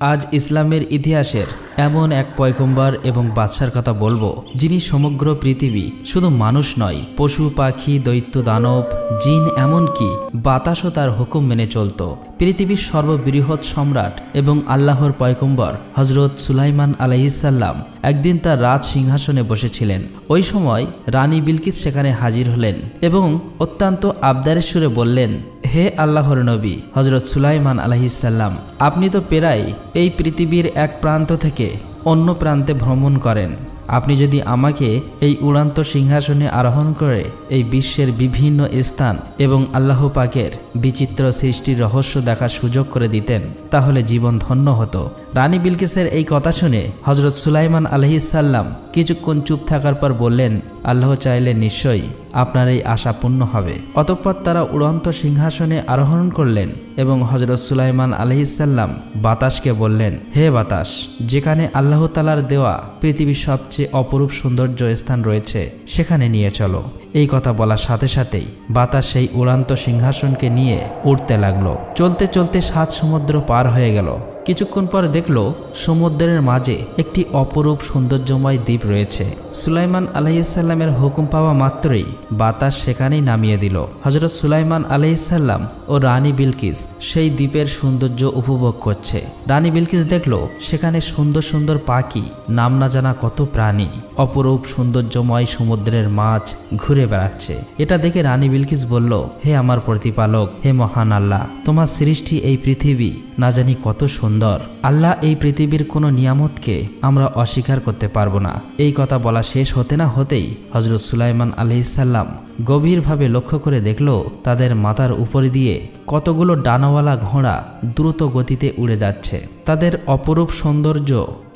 আজ ইসলামের ইতিহাসের এমন এক পয়গম্বর এবং বাদশার কথা বলবো, যিনি সমগ্র পৃথিবী শুধু মানুষ নয়, পশু পাখি দৈত্য দানব জিন এমনকি বাতাসও তার হুকুম মেনে চলত। পৃথিবীর সর্ববৃহৎ সম্রাট এবং আল্লাহর পয়গম্বর হজরত সুলাইমান আলাইহিসসালাম একদিন তার রাজ সিংহাসনে বসেছিলেন। ওই সময় রানী বিলকিস সেখানে হাজির হলেন এবং অত্যন্ত আবদারের সুরে বললেন, হে আল্লাহর নবী হজরত সুলাইমান আলাইহিসসালাম, আপনি তো প্রায় এই পৃথিবীর এক প্রান্ত থেকে অন্য প্রান্তে ভ্রমণ করেন। আপনি যদি আমাকে এই উড়ান্ত সিংহাসনে আরোহণ করে এই বিশ্বের বিভিন্ন স্থান এবং আল্লাহ পাকের বিচিত্র সৃষ্টির রহস্য দেখার সুযোগ করে দিতেন, তাহলে জীবন ধন্য হতো। রানী বিলকিসের এই কথা শুনে হজরত সুলাইমান আলাইহিসসালাম কিছুক্ষণ চুপ থাকার পর বললেন, আল্লাহ চাইলে নিশ্চয়ই আপনার এই আশা পূর্ণ হবে। অতঃপর তারা উড়ন্ত সিংহাসনে আরোহণ করলেন এবং হজরত সুলাইমান আলাইহিসসালাম বাতাসকে বললেন, হে বাতাস, যেখানে আল্লাহ তাআলার দেওয়া পৃথিবীর সবচেয়ে অপরূপ সৌন্দর্য স্থান রয়েছে সেখানে নিয়ে চলো। এই কথা বলার সাথে সাথেই বাতাস সেই উড়ান্ত সিংহাসনকে নিয়ে উড়তে লাগলো। চলতে চলতে 7 সমুদ্র পার হয়ে গেল। কিছুক্ষণ পর দেখলো সমুদ্রের মাঝে একটি অপরূপ সৌন্দর্যময় দ্বীপ রয়েছে। সুলাইমান আলাইহিসসালামের হুকুম পাওয়া মাত্রই বাতাস সেখানেই নামিয়ে দিল। হযরত সুলাইমান আলাইহিসসালাম ও রানী বিলকিস সেই দ্বীপের সৌন্দর্য উপভোগ করছে। রানী বিলকিস দেখলো সেখানে সুন্দর সুন্দর পাখি, নাম না জানা কত প্রাণী, অপরূপ সৌন্দর্যময় সমুদ্রের মাছ ঘুরে বেড়াচ্ছে। এটা দেখে রানী বিলকিস বলল, হে আমার প্রতিপালক, হে মহান আল্লাহ, তোমার সৃষ্টি এই পৃথিবী না জানি কত সুন্দর। আল্লাহ, এই পৃথিবীর কোনো নিয়ামতকে আমরা অস্বীকার করতে পারবো না। এই কথা বলা শেষ হতে না হতেই হযরত সুলাইমান আলাইহিসসালাম গভীরভাবে লক্ষ্য করে দেখল তাদের মাথার উপর দিয়ে কতগুলো ডানাওয়ালা ঘোড়া দ্রুত গতিতে উড়ে যাচ্ছে। তাদের অপরূপ সৌন্দর্য,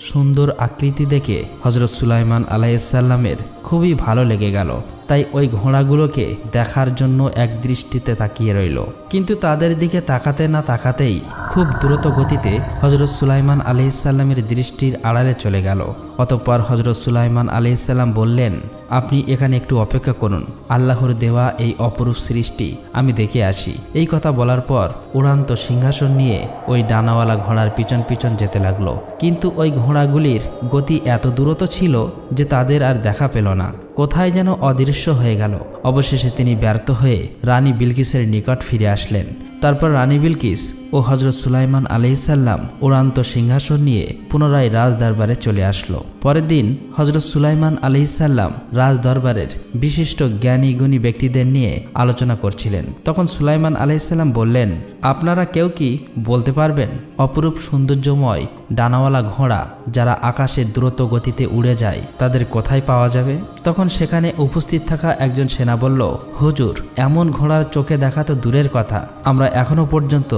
সুন্দর আকৃতি দেখে হযরত সুলাইমান আলাইহিসসালামের খুবই ভালো লেগে গেল। তাই ওই ঘোড়াগুলোকে দেখার জন্য এক দৃষ্টিতে তাকিয়ে রইল। কিন্তু তাদের দিকে তাকাতে না তাকাতেই খুব দ্রুত গতিতে হযরত সুলাইমান আলাইহিসসালামের দৃষ্টির আড়ালে চলে গেল। অতঃপর হযরত সুলাইমান আলাইহিসসালাম বললেন, আপনি এখানে একটু অপেক্ষা করুন, আল্লাহর দেওয়া এই অপরূপ সৃষ্টি আমি দেখে আসি। এই কথা বলার পর উড়ান্ত সিংহাসন নিয়ে ওই ডানাওয়ালা ঘোড়ার পিছন পিছন যেতে লাগলো। কিন্তু ওই ঘোড়াগুলির গতি এত দ্রুত ছিল যে তাদের আর দেখা পেল না, কোথায় যেন অদৃশ্য হয়ে গেল। অবশেষে তিনি ব্যর্থ হয়ে রানী বিলকিসের নিকট ফিরে আসলেন। তারপর রানী বিলকিস ও হযরত সুলাইমান আলাইহিসসালাম উড়ান্ত সিংহাসন নিয়ে পুনরায় রাজ দরবারে চলে আসলো। পরের দিন হযরত সুলাইমান আলাইহিসসালাম রাজ দরবারের বিশিষ্ট জ্ঞানী গুণী ব্যক্তিদের নিয়ে আলোচনা করছিলেন। তখন সুলাইমান আলাইহিসসালাম বললেন, আপনারা কেউ কি বলতে পারবেন অপরূপ সৌন্দর্যময় ডানাওয়ালা ঘোড়া যারা আকাশে দ্রুত গতিতে উড়ে যায় তাদের কোথায় পাওয়া যাবে? তখন সেখানে উপস্থিত থাকা একজন সেনা বলল, হুজুর, এমন ঘোড়ার চোখে দেখা তো দূরের কথা, আমরা এখনো পর্যন্ত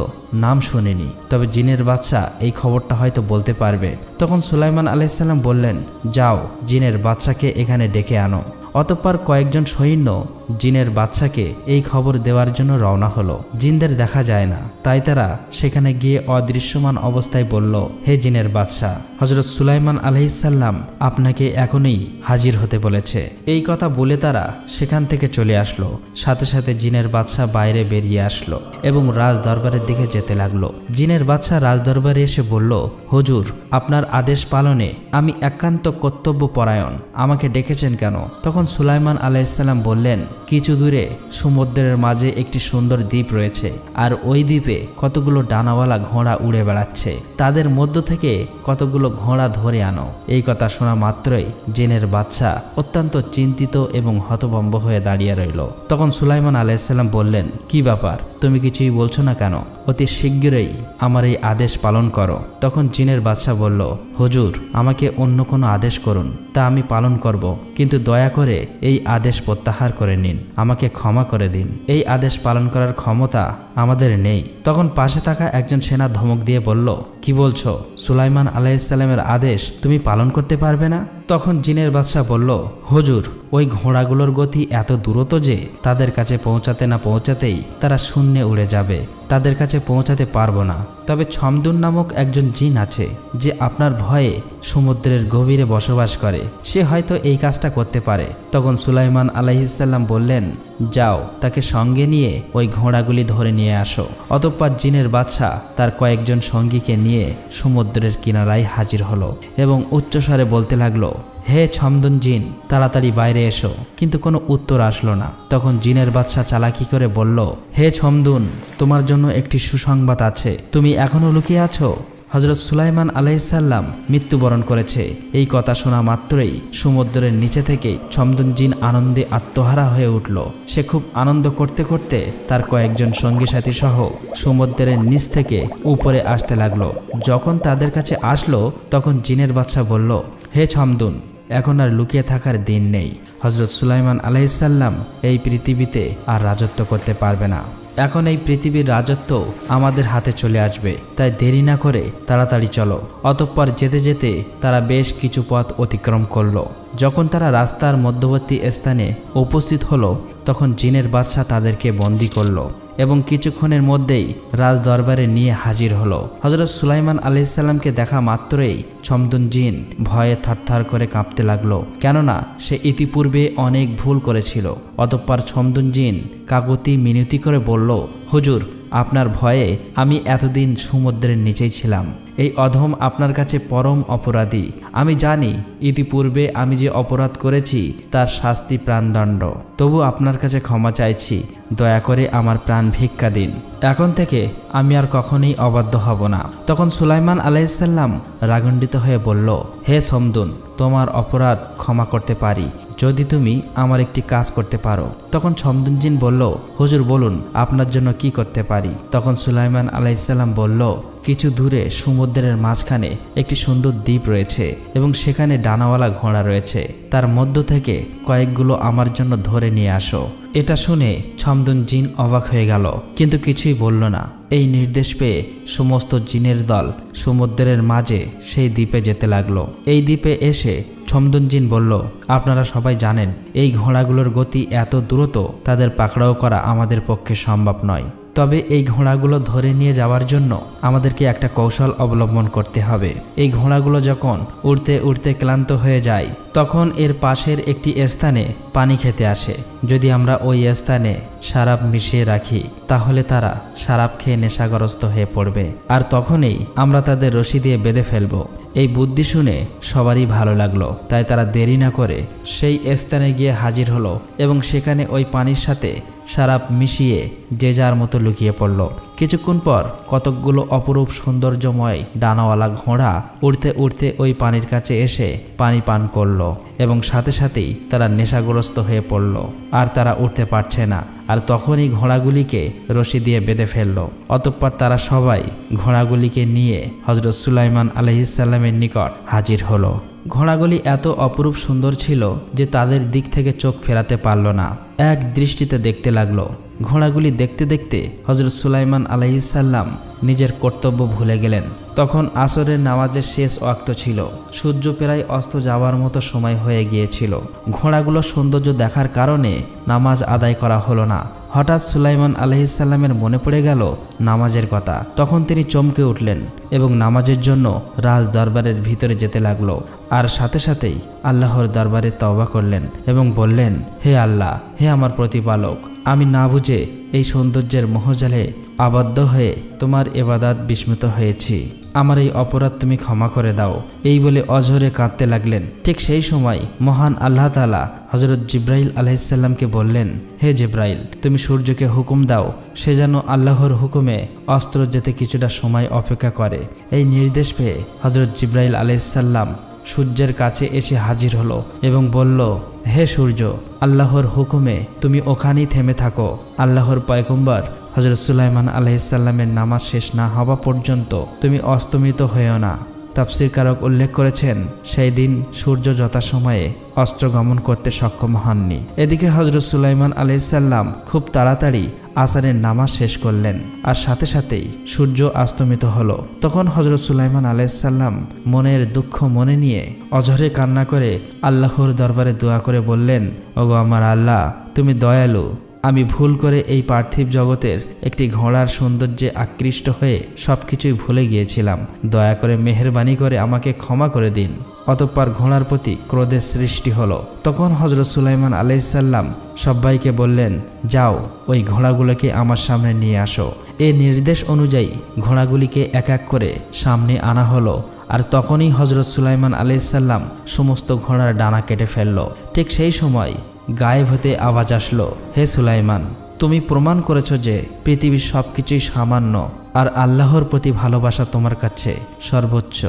নাম শুনিনি, তবে জিনের বাদশা এই খবরটা হয়তো বলতে পারবে। তখন সুলাইমান আলাইহিসসালাম বললেন, যাও, জিনের বাদশাকে এখানে ডেকে আনো। অতঃপর কয়েকজন সৈন্য জিনের বাদশাকে এই খবর দেওয়ার জন্য রওনা হলো। জিনদের দেখা যায় না, তাই তারা সেখানে গিয়ে অদৃশ্যমান অবস্থায় বলল, হে জিনের বাদশা, হযরত সুলাইমান আলাইহিসসালাম আপনাকে এখনই হাজির হতে বলেছে। এই কথা বলে তারা সেখান থেকে চলে আসলো। সাথে সাথে জিনের বাদশা বাইরে বেরিয়ে আসলো এবং রাজ দরবারের দিকে যেতে লাগলো। জিনের বাদশা রাজ দরবারে এসে বলল, হুজুর, আপনার আদেশ পালনে আমি একান্ত কর্তব্য পরায়ণ, আমাকে ডেকেছেন কেন? তখন সুলাইমান আলাইহিসসালাম বললেন, কিছু দূরে সমুদ্রের মাঝে একটি সুন্দর দ্বীপ রয়েছে, আর ওই দ্বীপে কতগুলো ডানাওয়ালা ঘোড়া উড়ে বেড়াচ্ছে, তাদের মধ্য থেকে কতগুলো ঘোড়া ধরে আনো। এই কথা শোনা মাত্রই জিনের বাদশা অত্যন্ত চিন্তিত এবং হতভম্ব হয়ে দাঁড়িয়ে রইল। তখন সুলাইমান আলাইহিসসালাম বললেন, কি ব্যাপার, তুমি কিছুই বলছো না কেন? অতি শীঘ্রই আমার এই আদেশ পালন করো। তখন জিনের বাদশা বলল, হুজুর, আমাকে অন্য কোনো আদেশ করুন, তা আমি পালন করব, কিন্তু দয়া করে এই আদেশ প্রত্যাহার করে নিন, আমাকে ক্ষমা করে দিন। এই আদেশ পালন করার ক্ষমতা আমাদের নেই। তখন পাশে থাকা একজন সেনা ধমক দিয়ে বলল, কি বলছো? সুলাইমান আলাইহিসসালামের আদেশ তুমি পালন করতে পারবে না? তখন জিনের বাদশা বলল, হুজুর, ওই ঘোড়াগুলোর গতি এত দ্রুত যে তাদের কাছে পৌঁছাতে না পৌঁছাতেই তারা শূন্যে উড়ে যাবে, তাদের কাছে পৌঁছাতে পারবো না। তবে ছমদুন নামক একজন জিন আছে যে আপনার ভয়ে সমুদ্রের গভীরে বসবাস করে, সে হয়তো এই কাজটা করতে পারে। তখন সুলাইমান আলাইহিসসালাম বললেন, যাও তাকে সঙ্গে নিয়ে ওই ঘোড়াগুলি ধরে নিয়ে আসো। অতঃপর জিনের বাদশা তার কয়েকজন সঙ্গীকে নিয়ে সমুদ্রের কিনারায় হাজির হলো এবং উচ্চস্বরে বলতে লাগলো, হে ছমদন জিন, তাড়াতাড়ি বাইরে এসো। কিন্তু কোনো উত্তর আসলো না। তখন জিনের বাদশা চালাকি করে বলল, হে ছমদুন, তোমার জন্য একটি সুসংবাদ আছে। তুমি এখনো লুকিয়ে আছো? হযরত সুলাইমান আলাইহিসসালাম মৃত্যুবরণ করেছে। এই কথা শোনা মাত্রই সমুদ্রের নিচে থেকে ছমদন জিন আনন্দে আত্মহারা হয়ে উঠল। সে খুব আনন্দ করতে করতে তার কয়েকজন সঙ্গী সাথী সহ সমুদ্রের নিচ থেকে উপরে আসতে লাগলো। যখন তাদের কাছে আসলো তখন জিনের বাদশা বলল, হে ছমদুন, এখন আর লুকিয়ে থাকার দিন নেই। হযরত সুলাইমান আলাইহিসসালাম এই পৃথিবীতে আর রাজত্ব করতে পারবে না। এখন এই পৃথিবীর রাজত্ব আমাদের হাতে চলে আসবে। তাই দেরি না করে তাড়াতাড়ি চলো। অতঃপর যেতে যেতে তারা বেশ কিছু পথ অতিক্রম করলো। যখন তারা রাস্তার মধ্যবর্তী স্থানে উপস্থিত হলো তখন জিনের বাদশা তাদেরকে বন্দী করলো এবং কিছুক্ষণের মধ্যেই রাজ দরবারে নিয়ে হাজির হলো। হযরত সুলাইমান আলাইহিসসালামকে দেখা মাত্রই ছমদন জিন ভয়ে থরথর করে কাঁপতে লাগলো, কেননা সে ইতিপূর্বে অনেক ভুল করেছিল। অতঃপর ছমদন জিন কাকুতি মিনতি করে বলল, হুজুর, আপনার ভয়ে আমি এতদিন সমুদ্রের নিচেই ছিলাম। এই অধম আপনার কাছে পরম অপরাধী। আমি জানি ইতিপূর্বে আমি যে অপরাধ করেছি তার শাস্তি প্রাণদণ্ড। তবু আপনার কাছে ক্ষমা চাইছি, দয়া করে আমার প্রাণ ভিক্ষা দিন। এখন থেকে আমি আর কখনোই অবাধ্য হব না। তখন সুলাইমান আলাইহিসসালাম রাগান্বিত হয়ে বলল, হে ছমদুন, তোমার অপরাধ ক্ষমা করতে পারি যদি তুমি আমার একটি কাজ করতে পারো। তখন ছমদন জিন বলল, হুজুর বলুন, আপনার জন্য কি করতে পারি? তখন সুলাইমান আলাইহিসসালাম বলল, কিছু দূরে সমুদ্রের মাঝখানে একটি সুন্দর দ্বীপ রয়েছে এবং সেখানে ডানাওয়ালা ঘোড়া রয়েছে। তার মধ্য থেকে কয়েকগুলো আমার জন্য ধরে নিয়ে আসো। এটা শুনে ছমদন জিন অবাক হয়ে গেল, কিন্তু কিছুই বলল না। এই নির্দেশ পেয়ে সমস্ত জিনের দল সমুদ্রের মাঝে সেই দ্বীপে যেতে লাগলো। এই দ্বীপে এসে ছমদন জিন বলল, আপনারা সবাই জানেন এই ঘোড়াগুলোর গতি এত দ্রুত, তাদের পাকড়াও করা আমাদের পক্ষে সম্ভব নয়। তবে এই ঘোড়াগুলো ধরে নিয়ে যাওয়ার জন্য আমাদেরকে একটা কৌশল অবলম্বন করতে হবে। এই ঘোড়াগুলো যখন উড়তে উড়তে ক্লান্ত হয়ে যায় তখন এর পাশের একটি স্থানে পানি খেতে আসে। যদি আমরা ওই স্থানে শরাব মিশিয়ে রাখি তাহলে তারা শরাব খেয়ে নেশাগ্রস্ত হয়ে পড়বে, আর তখনই আমরা তাদের রশি দিয়ে বেঁধে ফেলবো। এই বুদ্ধি শুনে সবারই ভালো লাগলো। তাই তারা দেরি না করে সেই স্থানে গিয়ে হাজির হলো এবং সেখানে ওই পানির সাথে শরাব মিশিয়ে যে যার মতো লুকিয়ে পড়ল। কিছুক্ষণ পর কতকগুলো অপরূপ সৌন্দর্যময় ডানাওয়ালা ঘোড়া উড়তে উড়তে ওই পানির কাছে এসে পানি পান করলো এবং সাথে সাথেই তারা নেশাগ্রস্ত হয়ে পড়ল, আর তারা উঠতে পারছে না। আর তখনই ঘোড়াগুলিকে রশি দিয়ে বেঁধে ফেলল। অতঃপর তারা সবাই ঘোড়াগুলিকে নিয়ে হযরত সুলাইমান আলাইহিসসালামের নিকট হাজির হলো। ঘোড়াগুলি এত অপরূপ সুন্দর ছিল যে তাদের দিক থেকে চোখ ফেরাতে পারল না। এক দৃষ্টিতে দেখতে লাগলো। ঘোড়াগুলি দেখতে দেখতে হযরত সুলাইমান আলাইহিসসালাম নিজের কর্তব্য ভুলে গেলেন। তখন আসরের নামাজের শেষ ওয়াক্ত ছিল। সূর্য প্রায় অস্ত যাওয়ার মতো সময় হয়ে গিয়েছিল। ঘোড়াগুলোর সৌন্দর্য দেখার কারণে নামাজ আদায় করা হলো না। হঠাৎ সুলাইমান আলাইহিসসালামের মনে পড়ে গেল নামাজের কথা। তখন তিনি চমকে উঠলেন এবং নামাজের জন্য রাজ দরবারের ভিতরে যেতে লাগলো। আর সাথে সাথেই আল্লাহর দরবারে তওবা করলেন এবং বললেন, হে আল্লাহ, হে আমার প্রতিপালক, আমি না বুঝে এই সৌন্দর্যের মোহজালে আবদ্ধ হয়ে তোমার ইবাদত বিস্মৃত হয়েছি। আমার এই অপরাধ তুমি ক্ষমা করে দাও। এই বলে অঝরে কাঁদতে লাগলেন। ঠিক সেই সময় মহান আল্লাহ তাআলা হযরত জিব্রাইল আলাইহিসসালামকে বললেন, হে জিব্রাইল, তুমি সূর্যকে হুকুম দাও সে যেন আল্লাহর হুকুমে অস্ত্র যেতে কিছুটা সময় অপেক্ষা করে। এই নির্দেশ পেয়ে হযরত জিব্রাইল আলাইহিসসালাম সূর্যের কাছে এসে হাজির হলো এবং বলল, হে সূর্য, আল্লাহর হুকুমে তুমি ওখানেই থেমে থাকো। আল্লাহর পয়গম্বর হযরত সুলাইমান আলাইহিসসালামের নামাজ শেষ না হওয়া পর্যন্ত তুমি অস্তমিত হয়েও না। তাফসীরকারক উল্লেখ করেছেন, সেই দিন সূর্য যথাসময়ে অস্ত্র গমন করতে সক্ষম হননি। এদিকে হযরত সুলাইমান আলাইহিসসালাম খুব তাড়াতাড়ি আসরের নামাজ শেষ করলেন, আর সাথে সাথেই সূর্য অস্তমিত হলো। তখন হযরত সুলাইমান আলাইহিসসালাম মনের দুঃখ মনে নিয়ে অঝরে কান্না করে আল্লাহর দরবারে দোয়া করে বললেন, ওগো আমার আল্লাহ, তুমি দয়ালু, আমি ভুল করে এই পার্থিব জগতের একটি ঘোড়ার সৌন্দর্যে আকৃষ্ট হয়ে সবকিছুই ভুলে গিয়েছিলাম। দয়া করে মেহেরবানি করে আমাকে ক্ষমা করে দিন। অতঃপর ঘোড়ার প্রতি ক্রোধের সৃষ্টি হলো। তখন হযরত সুলাইমান আলাইহিসসালাম সবাইকে বললেন, যাও ওই ঘোড়াগুলোকে আমার সামনে নিয়ে আসো। এই নির্দেশ অনুযায়ী ঘোড়াগুলিকে এক এক করে সামনে আনা হলো। আর তখনই হযরত সুলাইমান আলাইহিসসালাম সমস্ত ঘোড়ার ডানা কেটে ফেলল। ঠিক সেই সময় গায়েব হতে আওয়াজ আসলো, হে সুলাইমান, তুমি প্রমাণ করেছ যে পৃথিবীর সবকিছুই সামান্য আর আল্লাহর প্রতি ভালোবাসা তোমার কাছে সর্বোচ্চ।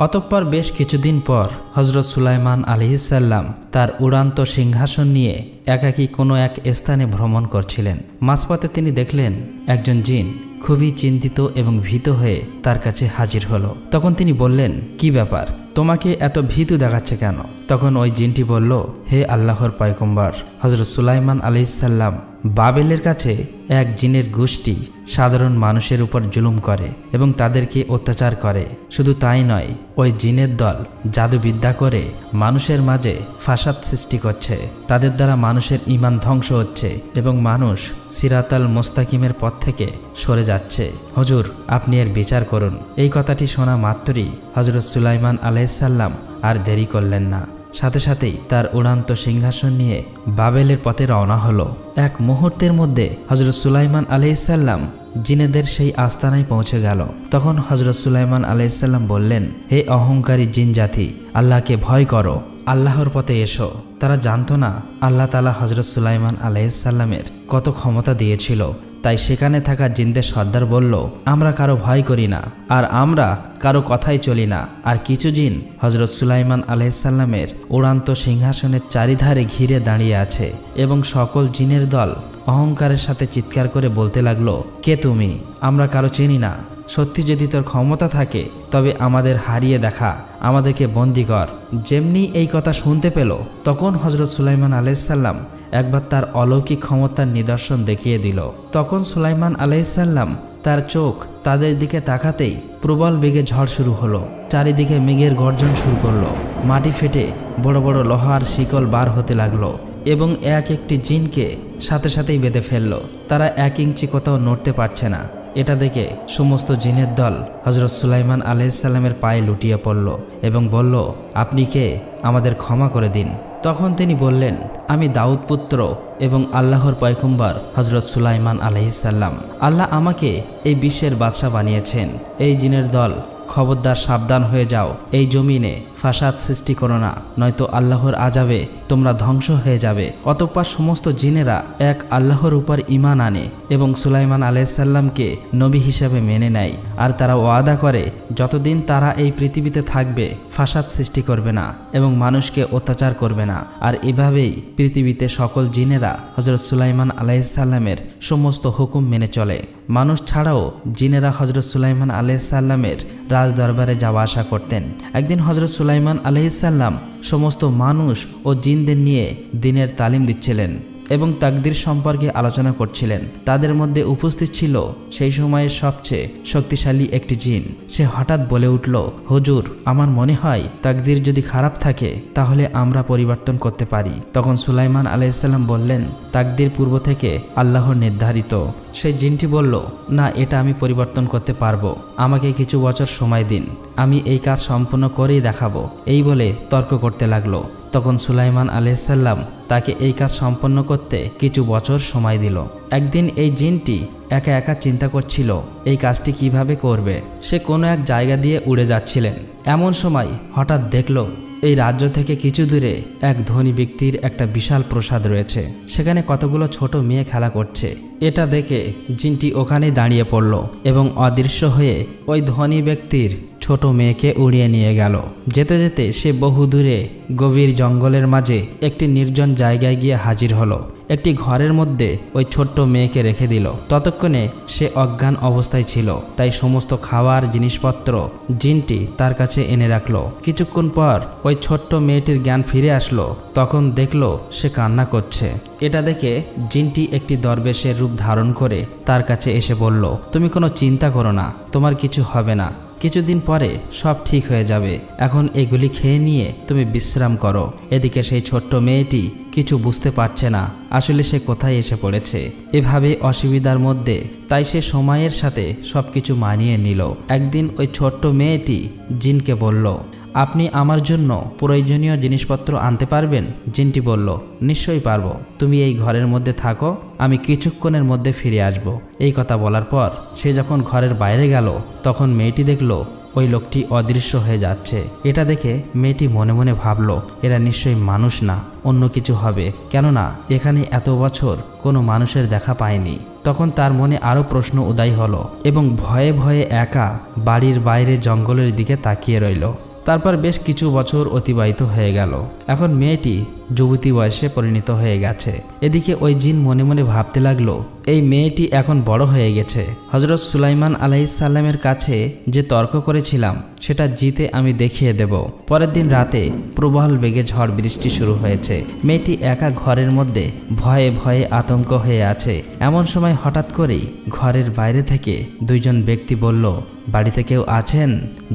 অতঃপর বেশ কিছুদিন পর হযরত সুলাইমান আলাইহিসসালাম তার উড়ান্ত সিংহাসন নিয়ে একাকী কোনো এক স্থানে ভ্রমণ করছিলেন। মাঝপথে তিনি দেখলেন একজন জিন খুবই চিন্তিত এবং ভীত হয়ে তার কাছে হাজির হলো। তখন তিনি বললেন, কি ব্যাপার, তোমাকে এত ভীতু দেখাচ্ছে কেন? তখন ওই জিনটি বলল, হে আল্লাহর পয়গম্বর, হযরত সুলাইমান আলাইহিসসালাম বাবেলের কাছে এক জিনের গোষ্ঠী সাধারণ মানুষের উপর জুলুম করে এবং তাদেরকে অত্যাচার করে। শুধু তাই নয়, ওই জিনের দল জাদুবিদ্যা করে মানুষের মাঝে ফাসাদ সৃষ্টি করছে। তাদের দ্বারা মানুষের ঈমান ধ্বংস হচ্ছে এবং মানুষ সিরাতাল মুস্তাকিমের পথ থেকে সরে যাচ্ছে। হুজুর, আপনি এর বিচার করুন। এই কথাটি শোনা মাত্রই হযরত সুলাইমান আলাইহিসসালাম আর দেরি করলেন না। সাথে সাথেই তার উড়ান্ত সিংহাসন নিয়ে বাবেলের পথে রওনা হলো। এক মুহূর্তের মধ্যে হযরত সুলাইমান আলাইহিসসালাম জিনেদের সেই আস্তানায় পৌঁছে গেল। তখন হযরত সুলাইমান আলাইহিসসালাম বললেন, হে অহংকারী জিন জাতি, আল্লাহকে ভয় করো, আল্লাহর পথে এসো। তারা জানতো না আল্লাহ তাআলা হযরত সুলাইমান আলাইহিসসালামের কত ক্ষমতা দিয়েছিল। তাই সেখানে থাকা জিনদের সর্দার বলল, আমরা কারো ভয় করি না আর আমরা কারো কথাই চলি না। আর কিছু জিন হযরত সুলাইমান আলাইহিসসালামের উড়ান্ত সিংহাসনের চারিধারে ঘিরে দাঁড়িয়ে আছে এবং সকল জিনের দল অহংকারের সাথে চিৎকার করে বলতে লাগলো, কে তুমি? আমরা কারো চিনি না। সত্যি যদি তোর ক্ষমতা থাকে তবে আমাদের হারিয়ে দেখা, আমাদেরকে বন্দী কর। যেমনি এই কথা শুনতে পেল তখন হযরত সুলাইমান আলাইহিসসালাম একবার তার অলৌকিক ক্ষমতার নিদর্শন দেখিয়ে দিল। তখন সুলাইমান আলাইহিসসালাম তার চোখ তাদের দিকে তাকাতেই প্রবল বেগে ঝড় শুরু হলো। চারিদিকে মেঘের গর্জন শুরু করলো। মাটি ফেটে বড় বড় লোহার শিকল বার হতে লাগলো এবং এক একটি জিনকে সাথে সাথেই বেঁধে ফেললো। তারা 1 ইঞ্চি কোথাও নড়তে পারছে না। এটা দেখে সমস্ত জিনের দল হযরত সুলাইমান আলাইহিসসালামের পায়ে লুটিয়ে পড়ল এবং বলল, আপনি কে? আমাদের ক্ষমা করে দিন। তখন তিনি বললেন, আমি দাউদ পুত্র এবং আল্লাহর পয়গম্বর হযরত সুলাইমান আলাইহিসসালাম। আল্লাহ আমাকে এই বিশ্বের বাদশা বানিয়েছেন। এই জিনের দল, খবরদার সাবধান হয়ে যাও। এই জমিনে ফাসাদ সৃষ্টি করো না, নয়তো আল্লাহর আযাবে তোমরা ধ্বংস হয়ে যাবে। অতঃপর সমস্ত জিনেরা এক আল্লাহর উপর ঈমান আনে এবং সুলাইমান আলাইহিসসালামকে নবী হিসেবে মেনে নেয়। আর তারা ওয়াদা করে যতদিন তারা এই পৃথিবীতে থাকবে ফাসাদ সৃষ্টি করবে না এবং মানুষকে অত্যাচার করবে না। আর এভাবেই পৃথিবীতে সকল জিনেরা হযরত সুলাইমান আলাইহিসসালামের সমস্ত হুকুম মেনে চলে। মানুষ ছাড়াও জিনেরা হযরত সুলাইমান আলাইহিসসালামের রাজ দরবারে যাওয়া আসা করতেন। একদিন হযরত সুলাইমান আলাইহিসসালাম সমস্ত মানুষ ও জিনদের নিয়ে দ্বীনের তালিম দিচ্ছিলেন এবং তাকদীর সম্পর্কে আলোচনা করছিলেন। তাদের মধ্যে উপস্থিত ছিল সেই সময়ের সবচেয়ে শক্তিশালী একটি জিন। সে হঠাৎ বলে উঠল, হুজুর, আমার মনে হয় তাকদীর যদি খারাপ থাকে তাহলে আমরা পরিবর্তন করতে পারি। তখন সুলাইমান আলাইহিসসালাম বললেন, তাকদীর পূর্ব থেকে আল্লাহর নির্ধারিত। সেই জিনটি বলল, না, এটা আমি পরিবর্তন করতে পারবো, আমাকে কিছু বছর সময় দিন, আমি এই কাজ সম্পূর্ণ করেই দেখাবো। এই বলে তর্ক করতে লাগলো। তখন সুলাইমান আলাইহিসসালাম তাকে এই কাজ সম্পন্ন করতে কিছু বছর সময় দিল। একদিন এই জিনটি একা একা চিন্তা করছিল এই কাজটি কিভাবে করবে। সে কোনো এক জায়গা দিয়ে উড়ে যাচ্ছিলেন। এমন সময় হঠাৎ দেখল এই রাজ্য থেকে কিছু দূরে এক ধনী ব্যক্তির একটা বিশাল প্রাসাদ রয়েছে। সেখানে কতগুলো ছোট মেয়ে খেলা করছে। এটা দেখে জিনটি ওখানেই দাঁড়িয়ে পড়ল এবং অদৃশ্য হয়ে ওই ধনী ব্যক্তির ছোট মেয়েকে উড়িয়ে নিয়ে গেল। যেতে যেতে সে বহু দূরে গভীর জঙ্গলের মাঝে একটি নির্জন জায়গায় গিয়ে হাজির হলো। একটি ঘরের মধ্যে ওই ছোট্ট মেয়েকে রেখে দিল। ততক্ষণে সে অজ্ঞান অবস্থায় ছিল, তাই সমস্ত খাওয়ার জিনিসপত্র জিনটি তার কাছে এনে রাখলো। কিছুক্ষণ পর ওই ছোট্ট মেয়েটির জ্ঞান ফিরে আসলো। তখন দেখলো সে কান্না করছে। এটা দেখে জিনটি একটি দরবেশের রূপ ধারণ করে তার কাছে এসে বলল, তুমি কোনো চিন্তা করো না, তোমার কিছু হবে না। কিছুদিন পরে সব ঠিক হয়ে যাবে। এখন এগুলি খেয়ে নিয়ে তুমি বিশ্রাম করো। এদিকে সেই ছোট্ট মেয়েটি কিছু বুঝতে পারছে না আসলে সে কোথায় এসে পড়েছে। এভাবে অসুবিধার মধ্যে তাই সে সময়ের সাথে সবকিছু মানিয়ে নিল। একদিন ওই ছোট্ট মেয়েটি জিনকে বলল, আপনি আমার জন্য প্রয়োজনীয় জিনিসপত্র আনতে পারবেন? জিনটি বলল, নিশ্চয়ই পারবো, তুমি এই ঘরের মধ্যে থাকো, আমি কিছুক্ষণের মধ্যে ফিরে আসব। এই কথা বলার পর সে যখন ঘরের বাইরে গেল তখন মেয়েটি দেখল ওই লোকটি অদৃশ্য হয়ে যাচ্ছে। এটা দেখে মেয়েটি মনে মনে ভাবল, এরা নিশ্চয়ই মানুষ না, অন্য কিছু হবে, কেননা এখানে এত বছর কোনো মানুষের দেখা পায়নি। তখন তার মনে আরও প্রশ্ন উদয় হলো এবং ভয়ে ভয়ে একা বাড়ির বাইরে জঙ্গলের দিকে তাকিয়ে রইল। তারপর বেশ কিছু বছর অতিবাহিত হয়ে গেল। এখন মেয়েটি যুবতী বয়সে পরিণত হয়ে গেছে। এদিকে ওই জিন মনে মনে ভাবতে লাগলো, এই মেয়েটি এখন বড় হয়ে গেছে। হযরত সুলাইমান আলাইহিসসালামের কাছে যে তর্ক করেছিলাম সেটা জিতে আমি দেখিয়ে দেব। পরের দিন রাতে প্রবল বেগে ঝড় বৃষ্টি শুরু হয়েছে। মেয়েটি একা ঘরের মধ্যে ভয়ে ভয়ে আতঙ্ক হয়ে আছে। এমন সময় হঠাৎ করেই ঘরের বাইরে থেকে দুইজন ব্যক্তি বলল, বাড়িতে কেউ আছেন?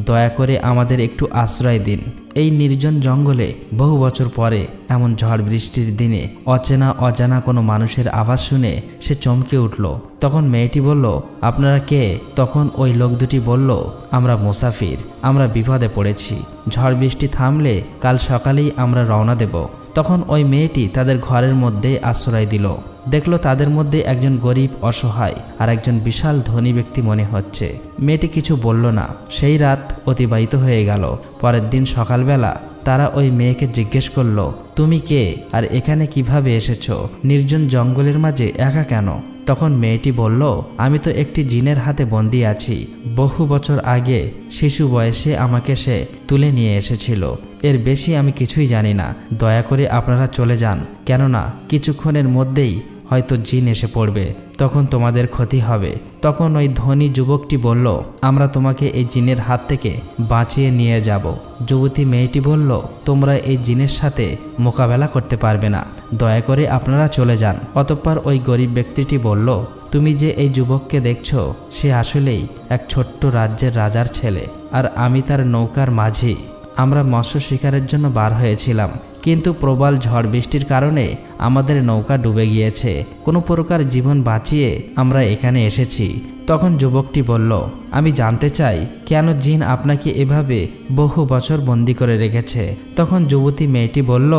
দয়া করে আমাদের একটু আশ্রয় দিন। এই নির্জন জঙ্গলে বহু বছর পরে এমন ঝড় বৃষ্টির দিনে অচেনা অজানা কোনো মানুষের আওয়াজ শুনে সে চমকে উঠল। তখন মেয়েটি বলল, আপনারা কে? তখন ওই লোক দুটি বলল, আমরা মুসাফির, আমরা বিপদে পড়েছি, ঝড় বৃষ্টি থামলে কাল সকালেই আমরা রওনা দেব। তখন ওই মেয়েটি তাদের ঘরের মধ্যে আশ্রয় দিল। দেখল তাদের মধ্যে একজন গরিব অসহায় আর একজন বিশাল ধনী ব্যক্তি মনে হচ্ছে। মেয়েটি কিছু বলল না। সেই রাত অতিবাহিত হয়ে গেল। পরের দিন সকালবেলা তারা ওই মেয়েকে জিজ্ঞেস করল, তুমি কে আর এখানে কিভাবে এসেছো? নির্জন জঙ্গলের মাঝে একা কেন? তখন মেয়েটি বলল, আমি তো একটি জিনের হাতে বন্দী আছি। বহু বছর আগে শিশু বয়সে আমাকে সে তুলে নিয়ে এসেছিল। এর বেশি আমি কিছুই জানি না। দয়া করে আপনারা চলে যান, কেননা কিছুক্ষণের মধ্যেই হয়তো জিন এসে পড়বে, তখন তোমাদের ক্ষতি হবে। তখন ওই ধনী যুবকটি বলল, আমরা তোমাকে এই জিনের হাত থেকে বাঁচিয়ে নিয়ে যাব। যুবতী মেয়েটি বলল, তোমরা এই জিনের সাথে মোকাবেলা করতে পারবে না, দয়া করে আপনারা চলে যান। অতঃপর ওই গরিব ব্যক্তিটি বলল, তুমি যে এই যুবককে দেখছো সে আসলেই এক ছোট্ট রাজ্যের রাজার ছেলে, আর আমি তার নৌকার মাঝি। আমরা মৎস্য শিকারের জন্য বার হয়েছিলাম, কিন্তু প্রবল ঝড় বৃষ্টির কারণে আমাদের নৌকা ডুবে গিয়েছে। কোনো প্রকার জীবন বাঁচিয়ে আমরা এখানে এসেছি। তখন যুবকটি বলল, আমি জানতে চাই কেন জিন আপনাকে এভাবে বহু বছর বন্দি করে রেখেছে? তখন যুবতী মেয়েটি বলল,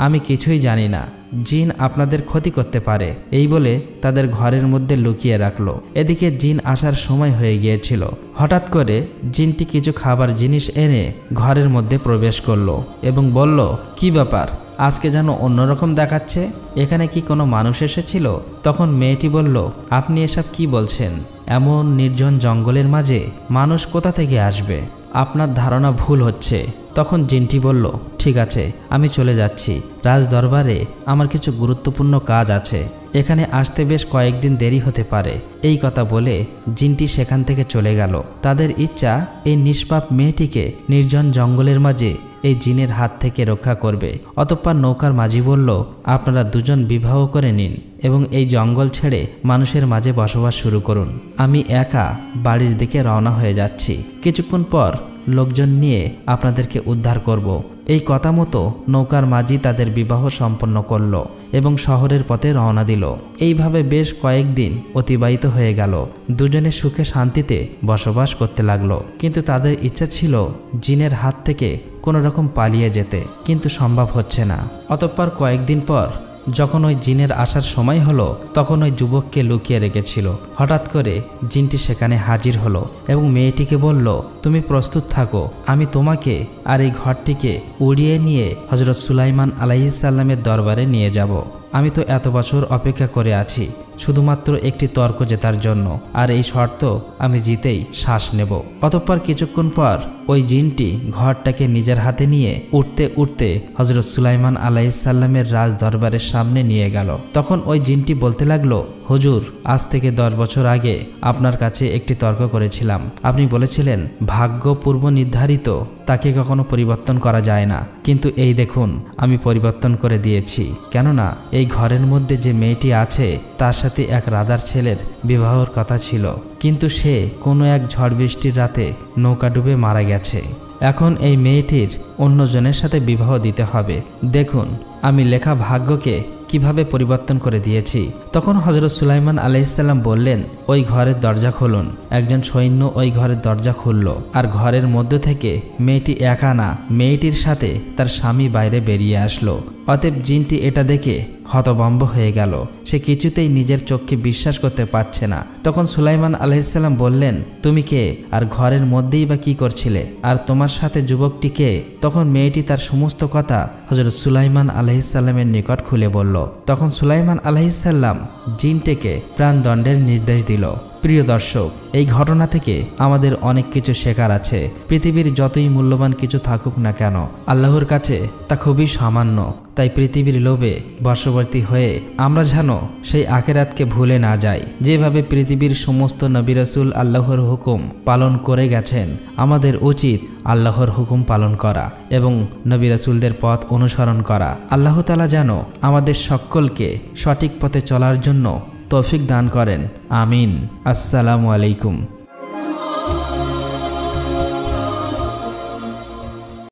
আমি কিছুই জানি না, জিন আপনাদের ক্ষতি করতে পারে। এই বলে তাদের ঘরের মধ্যে লুকিয়ে রাখলো। এদিকে জিন আসার সময় হয়ে গিয়েছিল। হঠাৎ করে জিনটি কিছু খাবার জিনিস এনে ঘরের মধ্যে প্রবেশ করলো এবং বলল, কি ব্যাপার, আজকে যেন অন্যরকম দেখাচ্ছে, এখানে কি কোনো মানুষ এসেছিল? তখন মেয়েটি বলল, আপনি এসব কি বলছেন? এমন নির্জন জঙ্গলের মাঝে মানুষ কোথা থেকে আসবে? আপনার ধারণা ভুল হচ্ছে। তখন জিনটি বলল, ঠিক আছে, আমি চলে যাচ্ছি। রাজ দরবারে আমার কিছু গুরুত্বপূর্ণ কাজ আছে, এখানে আসতে বেশ কয়েকদিন দেরি হতে পারে। এই কথা বলে জিনটি সেখান থেকে চলে গেল। তাদের ইচ্ছা এই নিষ্পাপ মেয়েটিকে নির্জন জঙ্গলের মাঝে এই জিনের হাত থেকে রক্ষা করবে। অতঃপর নৌকার মাঝি বলল, আপনারা দুজন বিবাহ করে নিন এবং এই জঙ্গল ছেড়ে মানুষের মাঝে বসবাস শুরু করুন। আমি একা বাড়ির দিকে রওনা হয়ে যাচ্ছি, কিছুক্ষণ পর লোকজন নিয়ে আপনাদেরকে উদ্ধার করব। এই কথা মতো নৌকার মাঝি তাদের বিবাহ সম্পন্ন করল এবং শহরের পথে রওনা দিল। এইভাবে বেশ কয়েকদিন অতিবাহিত হয়ে গেল। দুজনে সুখে শান্তিতে বসবাস করতে লাগলো। কিন্তু তাদের ইচ্ছা ছিল জিনের হাত থেকে কোনো রকম পালিয়ে যেতে, কিন্তু সম্ভব হচ্ছে না। অতঃপর কয়েকদিন পর যখন ওই জিনের আসার সময় হলো, তখন ওই যুবককে লুকিয়ে রেখেছিল। হঠাৎ করে জিনটি সেখানে হাজির হলো এবং মেয়েটিকে বলল, তুমি প্রস্তুত থাকো, আমি তোমাকে আর এই ঘরটিকে উড়িয়ে নিয়ে হযরত সুলাইমান আলাইহিসসালামের দরবারে নিয়ে যাব। আমি তো এত বছর অপেক্ষা করে আছি শুধুমাত্র একটি তর্ক জেতার জন্য, আর এই শর্ত আমি জিতেই শ্বাস নেব। অতঃপর কিছুক্ষণ পর ওই জিনটি ঘরটাকে নিজের হাতে নিয়ে উঠতে উঠতে হযরত সুলাইমান আলাইহিসসালামের রাজ দরবারের সামনে নিয়ে গেল। তখন ওই জিনটি বলতে লাগলো, হুজুর, আজ থেকে 10 বছর আগে আপনার কাছে একটি তর্ক করেছিলাম। আপনি বলেছিলেন ভাগ্য পূর্ব নির্ধারিত, তাকে কখনো পরিবর্তন করা যায় না। কিন্তু এই দেখুন, আমি পরিবর্তন করে দিয়েছি। কেননা এই ঘরের মধ্যে যে মেয়েটি আছে তার সাথে এক রাজার ছেলের বিবাহর কথা ছিল, কিন্তু সে কোনো এক ঝড় বৃষ্টির রাতে নৌকা ডুবে মারা গেছে। এখন এই মেয়েটির অন্যজনের সাথে বিবাহ দিতে হবে। দেখুন আমি লেখা ভাগ্যকে কিভাবে পরিবর্তন করে দিয়েছি। তখন হযরত সুলাইমান আলাইহিসসালাম বললেন, ওই ঘরের দরজা খুলুন। একজন সৈন্য ওই ঘরের দরজা খুলল, আর ঘরের মধ্য থেকে মেয়েটি একা না, মেয়েটির সাথে তার স্বামী বাইরে বেরিয়ে আসলো। অতএব জিনটি এটা দেখে হতভম্ব হয়ে গেল। সে কিছুতেই নিজের চোখকে বিশ্বাস করতে পারছে না। তখন সুলাইমান আলাইহিসসালাম বললেন, তুমি কে, আর ঘরের মধ্যেই বা কি করছিলে, আর তোমার সাথে যুবকটি কে? তখন মেয়েটি তার সমস্ত কথা হযরত সুলাইমান আলাইহিসসালামের নিকট খুলে বলল। তখন সুলাইমান আলাইহিসসালাম জিনটিকে প্রাণদণ্ডের নির্দেশ দিল। প্রিয় দর্শক, এই ঘটনা থেকে আমাদের অনেক কিছু শেখার আছে। পৃথিবীর যতই মূল্যবান কিছু থাকুক না কেন, আল্লাহর কাছে তা খুবই সামান্য। তাই পৃথিবীর লোভে বশবর্তী হয়ে আমরা যেন সেই আখিরাতকে ভুলে না যাই। যেভাবে পৃথিবীর সমস্ত নবী রাসূল আল্লাহর হুকুম পালন করে গেছেন, আমাদের উচিত আল্লাহর হুকুম পালন করা এবং নবী রাসূলদের পথ অনুসরণ করা। আল্লাহ তাআলা যেন আমাদের সকলকে সঠিক পথে চলার জন্য তৌফিক দান করেন। আমিন। আসসালামু আলাইকুম।